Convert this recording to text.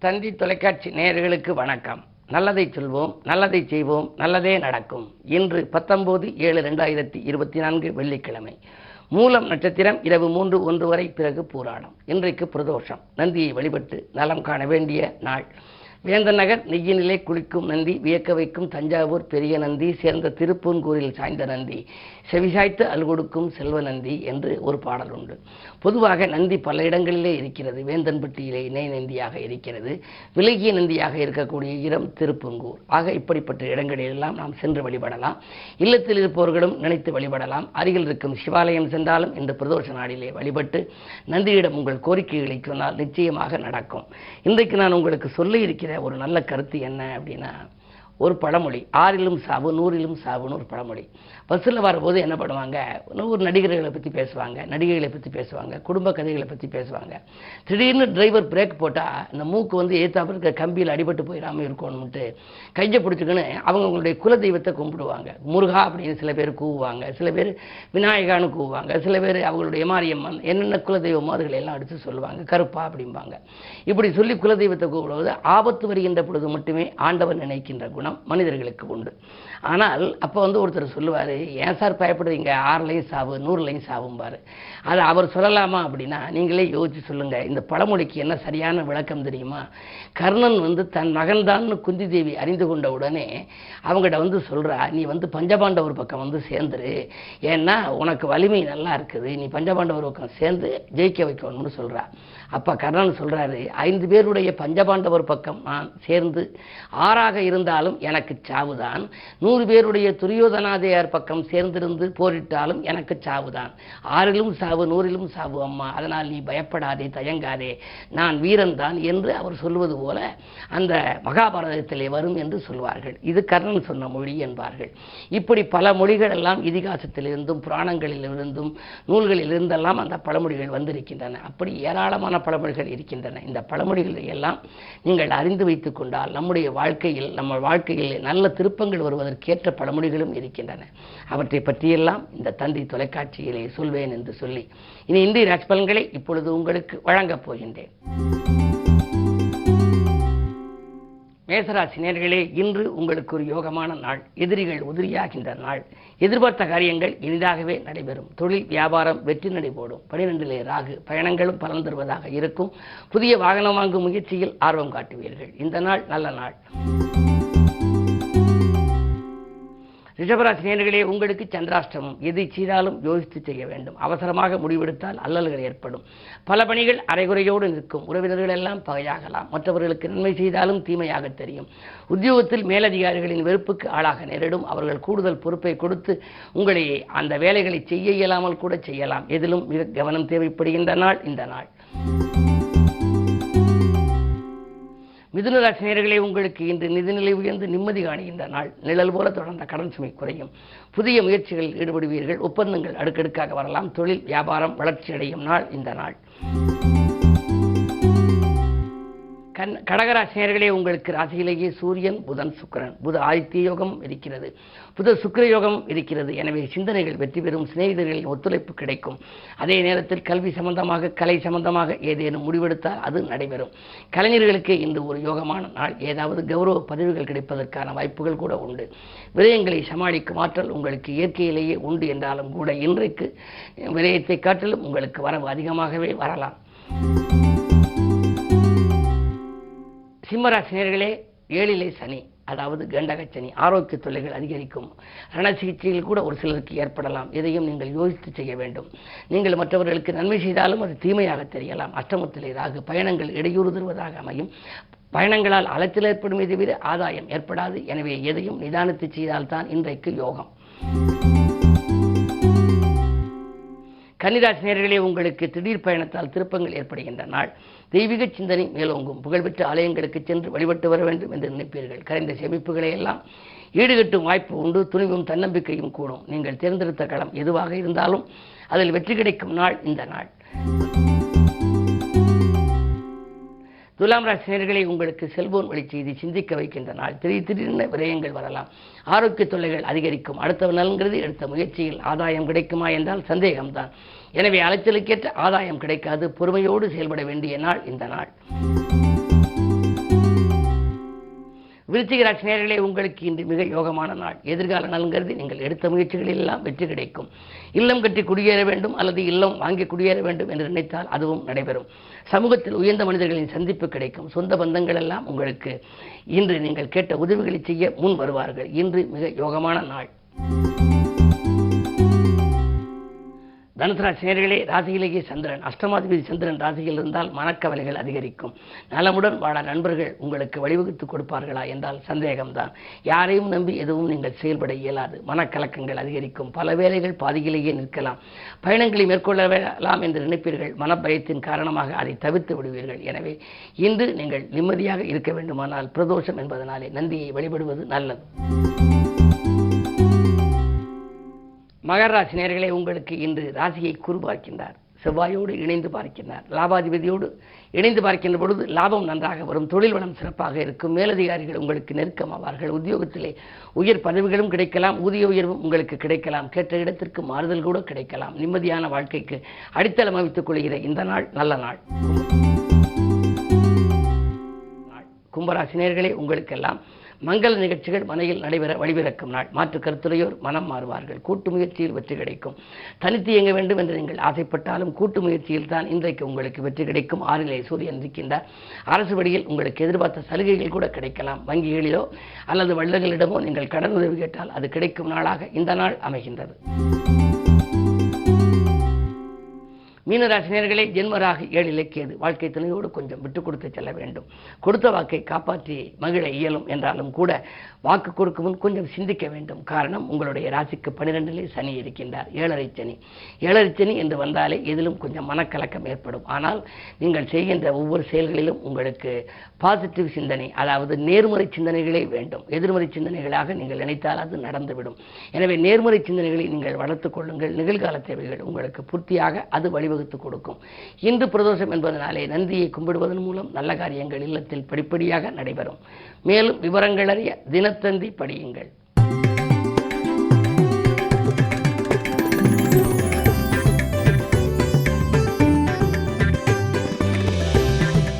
தந்தி தொலைக்காட்சி நேயர்களுக்கு வணக்கம். நல்லதை சொல்வோம், நல்லதை செய்வோம், நல்லதே நடக்கும். இன்று 19/7/2024 வெள்ளிக்கிழமை. மூலம் நட்சத்திரம் இரவு 3:01 வரை, பிறகு பூராடம். இன்றைக்கு பிரதோஷம். நந்தியை வழிபட்டு நலம் காண வேண்டிய நாள். வேந்தநகர் நெய்யினிலே குளிக்கும் நந்தி, வியக்க வைக்கும் தஞ்சாவூர் பெரிய நந்தி, சேர்ந்த திருப்பூன்கூரில் சாய்ந்த நந்தி, செவிசாய்த்து அல்கொடுக்கும் செல்வ நந்தி என்று ஒரு பாடல் உண்டு. பொதுவாக நந்தி பல இடங்களிலே இருக்கிறது. வேந்தன்பட்டியிலே இணை நந்தியாக இருக்கிறது. விலகிய நந்தியாக இருக்கக்கூடிய இடம் திருப்பூங்கூர். ஆக இப்படிப்பட்ட இடங்களிலெல்லாம் நாம் சென்று வழிபடலாம். இல்லத்தில் இருப்பவர்களும் நினைத்து வழிபடலாம். அருகில் இருக்கும் சிவாலயம் சென்றாலும் இந்த பிரதோஷ நாளிலே வழிபட்டு நந்தியிடம் உங்கள் கோரிக்கைகளை சொன்னால் நிச்சயமாக நடக்கும். இன்றைக்கு நான் உங்களுக்கு சொல்ல இருக்கிற ஒரு நல்ல கருத்து என்ன அப்படின்னா, ஒரு பழமொழி, 6லும் சாவு 100லும் சாவுன்னு ஒரு பழமொழி. பஸ்ஸில் வரும்போது என்ன பண்ணுவாங்க, ஒரு நடிகர்களை பற்றி பேசுவாங்க, நடிகைகளை பற்றி பேசுவாங்க, குடும்ப கதைகளை பற்றி பேசுவாங்க. திடீர்னு டிரைவர் பிரேக் போட்டால் இந்த மூக்கு ஏத்தாப்புல இருக்க கம்பியில் அடிபட்டு போயிடாமல் இருக்கணும்ட்டு கையை பிடிச்சிக்கின்னு அவங்களுடைய குலதெய்வத்தை கும்பிடுவாங்க. முருகா அப்படின்னு சில பேர் கூவுவாங்க, சில பேர் விநாயகான்னு கூவுவாங்க, சில பேர் அவங்களுடைய மாரியம்மன் என்னென்ன குலதெய்வமோ அதுகளை எல்லாம் அடித்து சொல்லுவாங்க, கருப்பா அப்படிம்பாங்க. இப்படி சொல்லி குலதெய்வத்தை கூப்பிடுவது ஆபத்து வருகின்ற பொழுது மட்டுமே ஆண்டவன் நினைக்கின்ற குணம் மனிதர்களுக்கு உண்டு. ஆனால் அப்போ ஒருத்தர் சொல்லுவார், ஏன் சார் பயப்படுவீங்க, 6லையும் சாவு 100லையும் சாவும்பாரு. அது அவர் சொல்லலாமா அப்படின்னா, நீங்களே யோசிச்சு சொல்லுங்க. இந்த பழமொழிக்கு என்ன சரியான விளக்கம் தெரியுமா? கர்ணன் தன் மகன்தான் குந்தி தேவி அறிந்து கொண்ட உடனே அவங்ககிட்ட சொல்றா, நீ பஞ்சபாண்டவர் பக்கம் சேர்ந்துரு, ஏன்னா உனக்கு வலிமை நல்லா இருக்குது, நீ பஞ்சபாண்டவர் பக்கம் சேர்ந்து ஜெயிக்க வைக்கணும்னு சொல்றா. அப்ப கர்ணன் சொல்றாரு, 5 பேருடைய பஞ்சபாண்டவர் பக்கம் நான் சேர்ந்து 6ஆக இருந்தாலும் எனக்கு சாவுதான், 100 பேருடைய துரியோதனாதையார் பக்கம் சேர்ந்திருந்து போரிட்டாலும் எனக்கு சாவுதான். 6லும் சாவு 100லும் சாவு அம்மா, அதனால் நீ பயப்படாதே, தயங்காதே, நான் வீரன் தான் என்று அவர் சொல்வது போல அந்த மகாபாரதத்திலே வரும் என்று சொல்வார்கள். இது கர்ணன் சொன்ன மொழி என்பார்கள். இப்படி பல மொழிகள் எல்லாம் இதிகாசத்திலிருந்தும் புராணங்களிலிருந்தும் நூல்களிலிருந்தெல்லாம் அந்த பழமொழிகள் வந்திருக்கின்றன. அப்படி ஏராளமான பழமொழிகள் இருக்கின்றன. இந்த பழமொழிகளை எல்லாம் நீங்கள் அறிந்து வைத்துக் கொண்டால் நம்முடைய வாழ்க்கையில் நல்ல திருப்பங்கள் வருவதற்கேற்ற பழமொழிகளும் இருக்கின்றன. அவற்றை பற்றியெல்லாம் இந்த தந்தி தொலைக்காட்சியிலே சொல்வேன் என்று சொல்லி இனி இந்திய ராசி பலன்களை இப்பொழுது உங்களுக்கு வழங்கப் போகின்றேன். மேசராசி நேயர்களே, இன்று உங்களுக்கு ஒரு யோகமான நாள். எதிரிகள் உதிரியாகின்ற நாள். எதிர்பார்த்த காரியங்கள் இனிதாகவே நடைபெறும். தொழில் வியாபாரம் வெற்றி நடைபோடும். 12லே ராகு, பயணங்களும் பலன் தருவதாக இருக்கும். புதிய வாகனம் வாங்கும் முயற்சியில் ஆர்வம் காட்டுவீர்கள். இந்த நாள் நல்ல நாள். ரிஷபராசி நேயர்களே, உங்களுக்கு சந்திராஷ்டமம். எதை செய்தாலும் யோசித்து செய்ய வேண்டும். அவசரமாக முடிவெடுத்தால் அல்லல்கள் ஏற்படும். பல பணிகள் அரைகுறையோடு நிற்கும். உறவினர்கள் எல்லாம் பகையாகலாம். மற்றவர்களுக்கு நன்மை செய்தாலும் தீமையாக தெரியும். உத்தியோகத்தில் மேலதிகாரிகளின் வெறுப்புக்கு ஆளாக நேரிடும். அவர்கள் கூடுதல் பொறுப்பை கொடுத்து உங்களை அந்த வேலைகளை செய்ய இயலாமல் கூட செய்யலாம். எதிலும் மிக கவனம் தேவைப்படுகின்ற நாள் இந்த நாள். மிதுன ராசி நேயர்களே, உங்களுக்கு இன்று நிதிநிலை உயர்ந்து நிம்மதி காணுகின்ற நாள். நிழல் போல தொடர்ந்த கடன் சுமை குறையும். புதிய முயற்சிகளில் ஈடுபடுவீர்கள். ஒப்பந்தங்கள் அடுக்கடுக்காக வரலாம். தொழில் வியாபாரம் வளர்ச்சி அடையும் நாள் இந்த நாள். கடகராசி நேயர்களே, உங்களுக்கு ராசியிலேயே சூரியன் புதன் சுக்கிரன், புத ஆதித்ய யோகம் இருக்கிறது, புத சுக்கிர யோகம் இருக்கிறது. எனவே சிந்தனைகள் வெற்றி பெறும். சிநேகிதர்களின் ஒத்துழைப்பு கிடைக்கும். அதே நேரத்தில் கல்வி சம்பந்தமாக கலை சம்பந்தமாக ஏதேனும் முடிவெடுத்தால் அது நடைபெறும். கலைஞர்களுக்கு இன்று ஒரு யோகமான நாள். ஏதாவது கௌரவ பதவிகள் கிடைப்பதற்கான வாய்ப்புகள் கூட உண்டு. விரயங்களை சமாளிக்கும் ஆற்றல் உங்களுக்கு இயற்கையிலேயே உண்டு என்றாலும் கூட இன்றைக்கு விரயத்தை காட்டிலும் உங்களுக்கு வரவு அதிகமாகவே வரலாம். சிம்மராசி நேயர்களே, 7லே சனி, அதாவது கண்டகச்சனி. ஆரோக்கிய தொல்லைகள் அதிகரிக்கும். ரண சிகிச்சையில் கூட ஒரு சிலருக்கு ஏற்படலாம். எதையும் நீங்கள் யோசித்து செய்ய வேண்டும். நீங்கள் மற்றவர்களுக்கு நன்மை செய்தாலும் அது தீமையாக தெரியலாம். அஷ்டமத்திலே ராகு, பயணங்கள் இடையூறு தருவதாக அமையும். பயணங்களால் அலைச்சல் ஏற்படும், தவிர ஆதாயம் ஏற்படாது. எனவே எதையும் நிதானித்து செய்தால்தான் இன்றைக்கு யோகம். கன்னிராசி நேயர்களே, உங்களுக்கு திடீர் பயணத்தால் திருப்பங்கள் ஏற்படுகின்ற நாள். தெய்வீக சிந்தனை மேலோங்கும். புகழ்பெற்ற ஆலயங்களுக்கு சென்று வழிபட்டு வர வேண்டும் என்று நினைப்பீர்கள். கரைந்த சேமிப்புகளை எல்லாம் ஈடுகட்டும் வாய்ப்பு உண்டு. துணிவும் தன்னம்பிக்கையும் கூடும். நீங்கள் தேர்ந்தெடுத்த களம் எதுவாக இருந்தாலும் அதில் வெற்றி கிடைக்கும் நாள் இந்த நாள். துலாம் ராசி நேயர்களே, உங்களுக்கு செல்போன் வழி செய்தி சிந்திக்க வைக்கின்ற நாள். திடீரென விரயங்கள் வரலாம். ஆரோக்கிய தொல்லைகள் அதிகரிக்கும். அடுத்த நலன்கிறது எடுத்த முயற்சியில் ஆதாயம் கிடைக்குமா என்றால் சந்தேகம்தான். எனவே அலைச்சலுக்கேற்ற ஆதாயம் கிடைக்காது. பொறுமையோடு செயல்பட வேண்டிய நாள் இந்த நாள். விருச்சிக ராசி நேயர்களே, உங்களுக்கு இன்று மிக யோகமான நாள். எதிர்கால நலன்கருதி நீங்கள் எடுத்த முயற்சிகளில் எல்லாம் வெற்றி கிடைக்கும். இல்லம் கட்டி குடியேற வேண்டும் அல்லது இல்லம் வாங்கி குடியேற வேண்டும் என்று நினைத்தால் அதுவும் நடைபெறும். சமூகத்தில் உயர்ந்த மனிதர்களின் சந்திப்பு கிடைக்கும். சொந்த பந்தங்கள் எல்லாம் உங்களுக்கு இன்று நீங்கள் கேட்ட உதவிகளை செய்ய முன் வருவார்கள். இன்று மிக யோகமான நாள். தனுசு ராசி நேயர்களே, ராசியிலேயே சந்திரன், அஷ்டமாதிபதி சந்திரன் ராசியில் இருந்தால் மனக்கவலைகள் அதிகரிக்கும். நலமுடன் வாழ நண்பர்கள் உங்களுக்கு வழிவகுத்து கொடுப்பார்களா என்றால் சந்தேகம்தான். யாரையும் நம்பி எதுவும் நீங்கள் செயல்பட இயலாது. மனக்கலக்கங்கள் அதிகரிக்கும். பல வேலைகள் பாதியிலேயே நிற்கலாம். பயணங்களை மேற்கொள்ளலாம் என்று நினைப்பீர்கள். மனப்பயத்தின் காரணமாக அதை தவிர்த்து விடுவீர்கள். எனவே இன்று நீங்கள் நிம்மதியாக இருக்க வேண்டுமானால் பிரதோஷம் என்பதனாலே நந்தியை வழிபடுவது நல்லது. மகர ராசி நேயர்களே, உங்களுக்கு இன்று ராசியை குரு பார்க்கின்றார். செவ்வாயோடு இணைந்து பார்க்கின்றார். லாபாதிபதியோடு இணைந்து பார்க்கின்ற பொழுது லாபம் நன்றாக வரும். தொழில் வளம் சிறப்பாக இருக்கும். மேலதிகாரிகள் உங்களுக்கு நெருக்கமாவார்கள். உத்தியோகத்திலே உயர் பதவிகளும் கிடைக்கலாம். ஊதிய உயர்வும் உங்களுக்கு கிடைக்கலாம். கேட்ட இடத்திற்கு மாறுதல் கூட கிடைக்கலாம். நிம்மதியான வாழ்க்கைக்கு அடித்தளம் அமைத்துக் கொள்கிற இந்த நாள் நல்ல நாள். கும்பராசி நேயர்களே, உங்களுக்கெல்லாம் மங்கள நிகழ்ச்சிகள் மனையில் நடைபெற வழிபிறக்கும் நாள். மாற்று கருத்துரையோர் மனம் மாறுவார்கள். கூட்டு முயற்சியில் வெற்றி கிடைக்கும். தனித்து இயங்க வேண்டும் என்று நீங்கள் ஆசைப்பட்டாலும் கூட்டு முயற்சியில் தான் இன்றைக்கு உங்களுக்கு வெற்றி கிடைக்கும். 6 சூரியன் இருக்கின்றார். அரசு வழியில் உங்களுக்கு எதிர்பார்த்த சலுகைகள் கூட கிடைக்கலாம். வங்கிகளிலோ அல்லது வள்ளல்களிடமோ நீங்கள் கடன் உதவி கேட்டால் அது கிடைக்கும் நாளாக இந்த நாள் அமைகின்றது. மீனராசி நேயர்களே, ஜென்மராக 7 கேது. வாழ்க்கை துணையோடு கொஞ்சம் விட்டு கொடுத்து செல்ல வேண்டும். கொடுத்த வாக்கை காப்பாற்றி மகிழ இயலும் என்றாலும் கூட வாக்கு கொடுக்கும் முன் கொஞ்சம் சிந்திக்க வேண்டும். காரணம், உங்களுடைய ராசிக்கு 12 சனி இருக்கின்றார். 7 சனி. 7 சனி என்று வந்தாலே எதிலும் கொஞ்சம் மனக்கலக்கம் ஏற்படும். ஆனால் நீங்கள் செய்கின்ற ஒவ்வொரு செயல்களிலும் உங்களுக்கு பாசிட்டிவ் சிந்தனை, அதாவது நேர்மறை சிந்தனைகளே வேண்டும். எதிர்மறை சிந்தனைகளாக நீங்கள் நினைத்தால் அது நடந்துவிடும். எனவே நேர்மறை சிந்தனைகளை நீங்கள் வளர்த்துக் கொள்ளுங்கள். நிகழ்கால தேவைகள் உங்களுக்கு பூர்த்தியாக அது வழிவகுத்து கொடுக்கும். இன்று பிரதோஷம் என்பதனாலே நந்தியை கும்பிடுவதன் மூலம் நல்ல காரியங்கள் இல்லத்தில் படிப்படியாக நடைபெறும். மேலும் விவரங்கள் அறிய தினத்தந்தி படியுங்கள்.